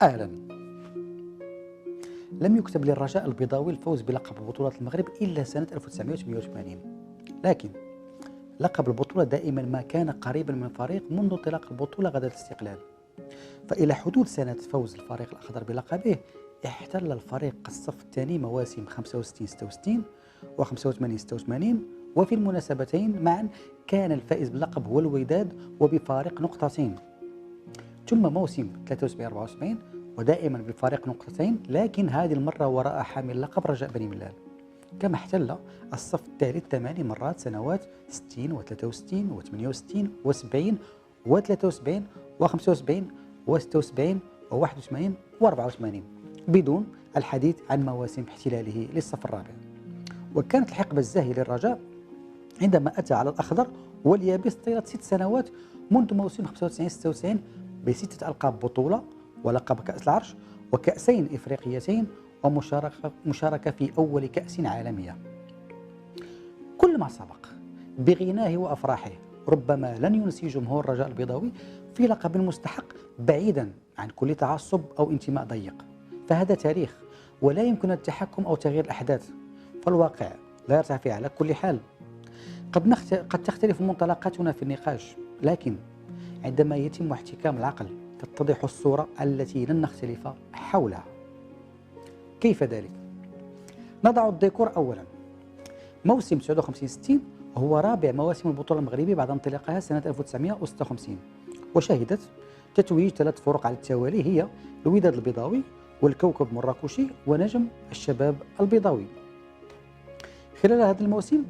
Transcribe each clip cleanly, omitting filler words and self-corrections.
أهلا. لم يكتب للرجاء البيضاوي الفوز بلقب بطولة المغرب إلا سنة 1988، لكن لقب البطولة دائما ما كان قريبا من فريق منذ انطلاق البطولة غدا الاستقلال. فإلى حدود سنة فوز الفريق الأخضر بلقبه احتل الفريق الصف الثاني مواسم 65-66 و85-86، وفي المناسبتين معا كان الفائز باللقب هو الوداد وبفارق نقطتين، ثم موسم 73-74 ودائما بفارق نقطتين، لكن هذه المرة وراء حامل لقب رجاء بني ملال، كما احتل الصف الثالث 8 مرات سنوات 60 و63 و68 و70 و73 و75 و76 و81 و84 بدون الحديث عن مواسم احتلاله للصف الرابع. وكانت الحقبة الزاهية للرجاء عندما أتى على الأخضر واليابس طيلة 6 سنوات منذ موسم 95-96 ب6 ألقاب بطولة ولقب كأس العرش وكأسين إفريقيتين ومشاركة في أول كأس عالمية. كل ما سبق بغناه وأفراحه ربما لن ينسي جمهور الرجاء البيضاوي في لقب مستحق بعيدا عن كل تعصب أو انتماء ضيق، فهذا تاريخ ولا يمكن التحكم أو تغيير الأحداث، فالواقع لا يرتفع على كل حال. قد تختلف منطلقاتنا في النقاش، لكن عندما يتم احتكام العقل تتضح الصورة التي لن نختلف حولها. كيف ذلك؟ نضع الديكور أولا. موسم 59-60 هو رابع مواسم البطولة المغربية بعد انطلاقها سنة 1956، وشهدت تتويج 3 فرق على التوالي هي الوداد البيضاوي والكوكب المراكشي ونجم الشباب البيضاوي. خلال هذا الموسم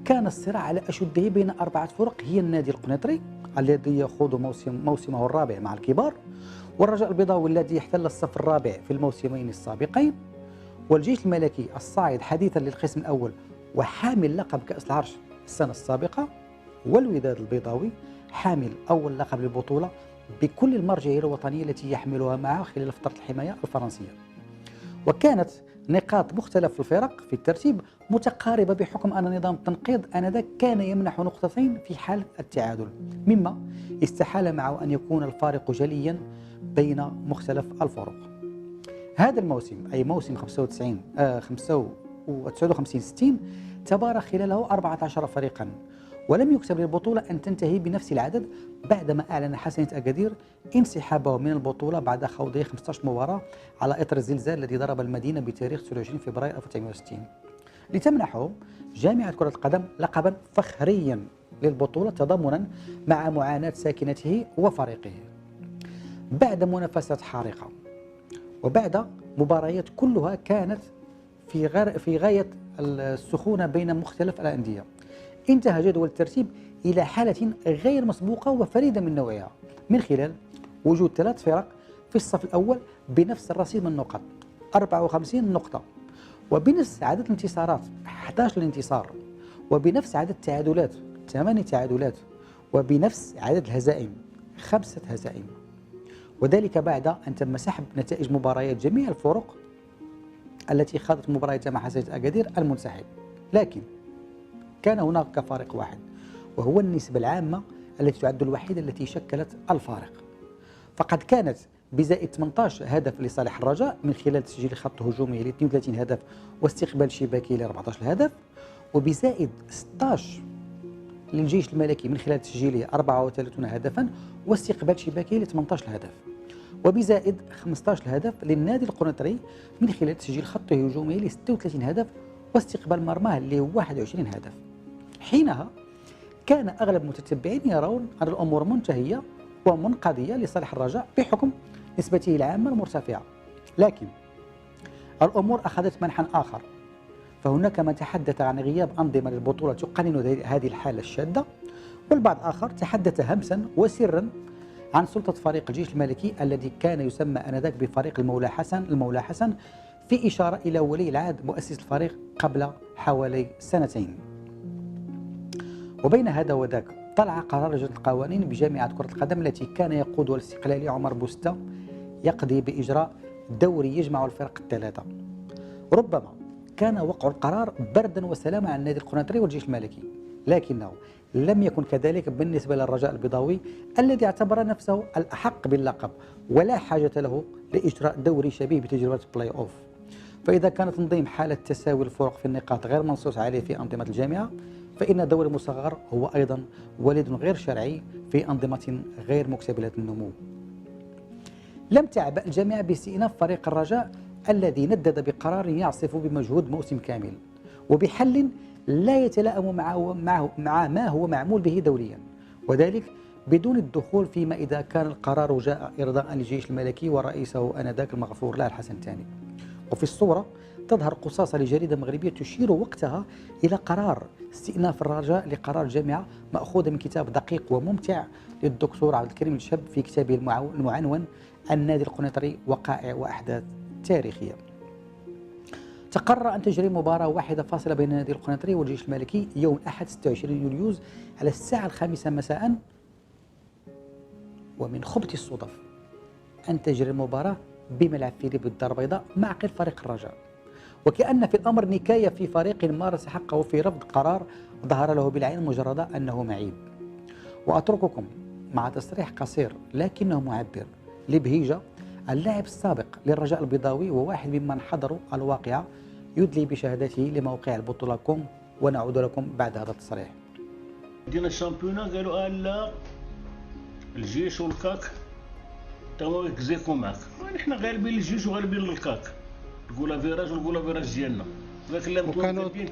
كان الصراع على أشده بين 4 فرق، هي النادي القنيطري الذي يخوض موسمه الرابع مع الكبار، والرجاء البيضاوي الذي احتل الصف الرابع في الموسمين السابقين، والجيش الملكي الصاعد حديثا للقسم الأول وحامل لقب كأس العرش السنة السابقة، والوداد البيضاوي حامل أول لقب للبطولة بكل المرجعية الوطنية التي يحملها معه خلال فترة الحماية الفرنسية. وكانت نقاط مختلف الفرق في الترتيب متقاربة بحكم أن نظام التنقيط آنذاك كان يمنح نقطتين في حال التعادل، مما استحال معه أن يكون الفارق جليا بين مختلف الفرق. هذا الموسم أي موسم 59-60 تبارك خلاله 14 فريقا، ولم يكتب للبطولة أن تنتهي بنفس العدد بعدما أعلن حسنة أكادير انسحابه من البطولة بعد خوضه 15 مباراة على إثر الزلزال الذي ضرب المدينة بتاريخ 29 فبراير 1960، لتمنحه جامعة كرة القدم لقبا فخريا للبطولة تضامنا مع معاناة ساكنته وفريقه. بعد منافسات حارقة وبعد مباريات كلها كانت في غاية السخونة بين مختلف الأندية، انتهى جدول الترتيب إلى حالة غير مسبوقة وفريدة من نوعها من خلال وجود 3 فرق في الصف الأول بنفس الرصيد من النقط 54 نقطة، وبنفس عدد الانتصارات 11 انتصار، وبنفس عدد التعادلات 8 تعادلات، وبنفس عدد الهزائم 5 هزائم، وذلك بعد أن تم سحب نتائج مباريات جميع الفرق التي خاضت مبارياتها مع حسنة أكادير المنسحب. لكن كان هناك فارق واحد، وهو النسبة العامة التي تعد الوحيدة التي شكلت الفارق، فقد كانت بزائد 18 هدف لصالح الرجاء من خلال تسجيل خط هجومه ل 32 هدف واستقبال شباكي ل 14 هدف، وبزائد 16 للجيش الملكي من خلال تسجيله 34 هدفا واستقبال شباكي ل 18 هدف، وبزائد 15 هدف للنادي القنيطري من خلال تسجيل خط هجومه ل 36 هدف واستقبال مرماه ل 21 هدف. حينها كان أغلب المتتبعين يرون أن الأمور منتهية ومنقضية لصالح الرجاء بحكم نسبته العامة المرتفعة، لكن الأمور أخذت منحا آخر، فهناك من تحدث عن غياب أنظمة للبطولة تقنن هذه الحالة الشاذة، والبعض آخر تحدث همسا وسرا عن سلطة فريق الجيش الملكي الذي كان يسمى آنذاك بفريق المولى حسن في إشارة إلى ولي العهد مؤسس الفريق قبل حوالي سنتين. وبين هذا وذاك طلع قرار لجنة القوانين بجامعة كرة القدم التي كان يقودها الاستقلالي عمر بوستة يقضي بإجراء دوري يجمع الفرق الثلاثة. ربما كان وقع القرار بردا وسلاما على النادي القنيطري والجيش الملكي، لكنه لم يكن كذلك بالنسبة للرجاء البيضاوي الذي اعتبر نفسه الأحق باللقب ولا حاجة له لإجراء دوري شبيه بتجربة بلاي أوف. فإذا كان تنظيم حالة تساوي الفرق في النقاط غير منصوص عليه في أنظمة الجامعة، فإن دوري مصغر هو أيضا ولد غير شرعي في أنظمة غير مكتملة النمو. لم تعبأ الجامعة باستئناف فريق الرجاء الذي ندد بقرار يعصف بمجهود موسم كامل وبحل لا يتلائم مع ما هو معمول به دوليا، وذلك بدون الدخول فيما إذا كان القرار جاء إرضاء للجيش الملكي ورئيسه آنذاك المغفور له الحسن الثاني. وفي الصورة تظهر قصاصة لجريدة مغربية تشير وقتها إلى قرار استئناف الرجاء لقرار الجامعة مأخوذة من كتاب دقيق وممتع للدكتور عبد الكريم الشاب في كتابه المعنون النادي القنيطري وقائع وأحداث تاريخية. تقرر أن تجري مباراة واحدة فاصلة بين النادي القنيطري والجيش الملكي يوم الأحد 26 يوليوز على الساعة 5 مساء، ومن خبث الصدف أن تجري المباراة بملعب فيليب الدار البيضاء معقل فريق الرجاء، وكأن في الأمر نكاية في فريق مارس حقه في رفض قرار ظهر له بالعين المجردة أنه معيب. وأترككم مع تصريح قصير لكنه معبر لبهيجة اللاعب السابق للرجاء البيضاوي وواحد ممن حضروا الواقعة يدلي بشهادته لموقع البطولة كوم، ونعود لكم بعد هذا التصريح. دينا الشامبيونا قالوا لا الجيش والكاك توا يكزيكو معاك، نحن غالبين الجيش وغالبين الكاك، الكولا فيراج والكولا فيراج ديالنا.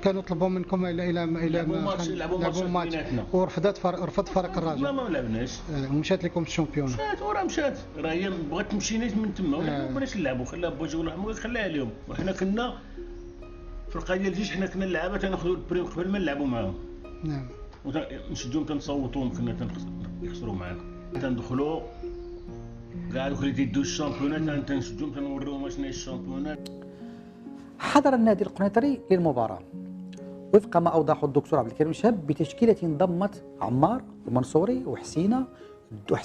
كانوا طلبوا منكم الى لعبوا ماتش ورفض فريق الرجاء. ما لعبناش ومشات لكم الشامبيون. مشات راه هي بغات تمشي من تما ولا ما بغيناش نلعبوا، خلاها بوجه ولا خلاها اليوم. وحنا كنا في القضيه ديال الجيش، حنا كنا اللعابه تناخذوا البريم قبل ما نلعبوا معاهم. نعم. ونشدوهم تنصوتوهم، كنا يخسروا معانا، تندخلوا كاع دوك اللي تيدوا الشامبيونات تنشدوهم تنوريوهم شنو هي الشامبيونات. حضر النادي القنيطري للمباراة وفق ما أوضحه الدكتور عبد الكريم الشاب بتشكيلة ضمت عمار المنصوري وحسين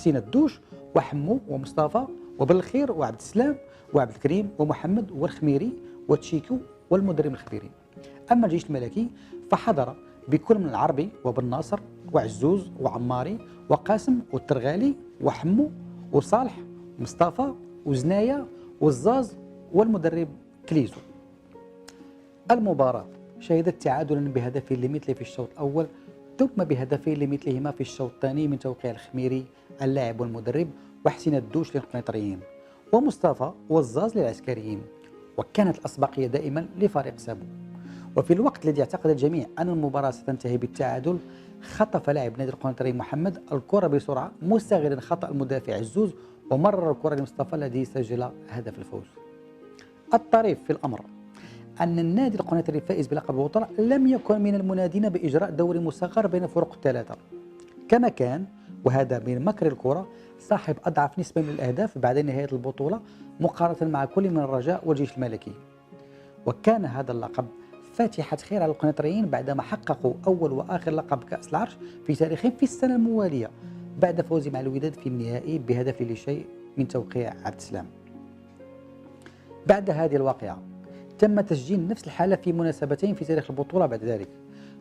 الدوش وحمو ومصطفى وبالخير وعبد السلام وعبد الكريم ومحمد والخميري وتشيكو والمدرب الخبيري. أما الجيش الملكي فحضر بكل من العربي وبن ناصر وعزوز وعماري وقاسم والترغالي وحمو وصالح ومصطفى وزنايا والزاز والمدرب كليزو. المباراة شهدت تعادلا بهدفين لمثله في الشوط الأول، ثم بهدفين لمثلهما في الشوط الثاني من توقيع الخميري اللاعب والمدرب وحسين الدوش للقنيطريين ومصطفى والزاز للعسكريين، وكانت الأسبقية دائما لفريق سابو. وفي الوقت الذي اعتقد الجميع أن المباراة ستنتهي بالتعادل، خطف لاعب نادي القنيطري محمد الكرة بسرعة مستغلا خطأ المدافع عزوز ومرر الكرة لمصطفى الذي سجل هدف الفوز. الطريف في الأمر أن النادي القنيطري الفائز بلقب البطولة لم يكن من المنادين بإجراء دوري مصغر بين الفرق الثلاثة، كما كان وهذا من مكر الكرة صاحب أضعف نسبة من الأهداف بعد نهاية البطولة مقارنة مع كل من الرجاء والجيش الملكي. وكان هذا اللقب فاتحة خير على القنيطريين بعدما حققوا أول وآخر لقب كأس العرش في تاريخهم في السنة الموالية بعد فوز مع الوداد في النهائي بهدف لشيء من توقيع عبد السلام. بعد هذه الواقعة تم تسجيل نفس الحالة في مناسبتين في تاريخ البطولة بعد ذلك.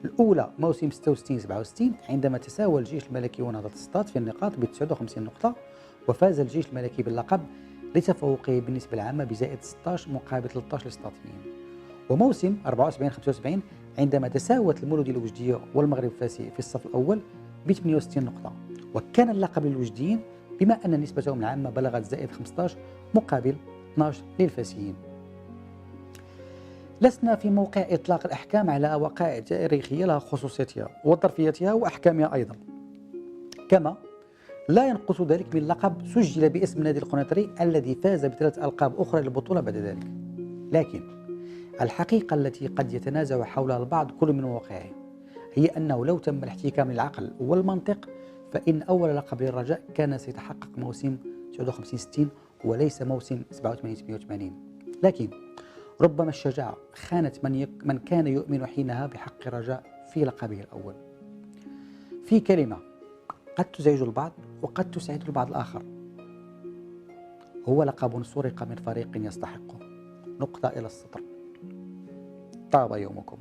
الأولى موسم 66-67 عندما تساوى الجيش الملكي ونهضة السطات في النقاط ب 59 نقطة، وفاز الجيش الملكي باللقب لتفوقه بالنسبة العامة بزائد 16 مقابل 13 للسطاتيين. وموسم 74-75 عندما تساوت المولودية الوجدية والمغرب الفاسي في الصف الأول ب 68 نقطة، وكان اللقب للوجديين بما أن نسبتهم العامة بلغت زائد 15 مقابل 12 للفاسيين. لسنا في موقع إطلاق الأحكام على وقائع تاريخية لها خصوصيتها وظرفيتها وأحكامها أيضا، كما لا ينقص ذلك من لقب سجل باسم نادي القنيطري الذي فاز ب3 ألقاب أخرى للبطولة بعد ذلك. لكن الحقيقة التي قد يتنازع حولها البعض كل من واقعه هي أنه لو تم الاحتكام للعقل والمنطق فإن أول لقب للرجاء كان سيتحقق موسم 59-60 وليس موسم 87-88. لكن ربما الشجاعة خانت من كان يؤمن حينها بحق رجاء في لقبه الأول. في كلمة قد تزعج البعض وقد تسعد البعض الآخر: هو لقب سرق من فريق يستحقه. نقطة إلى السطر. طاب يومكم.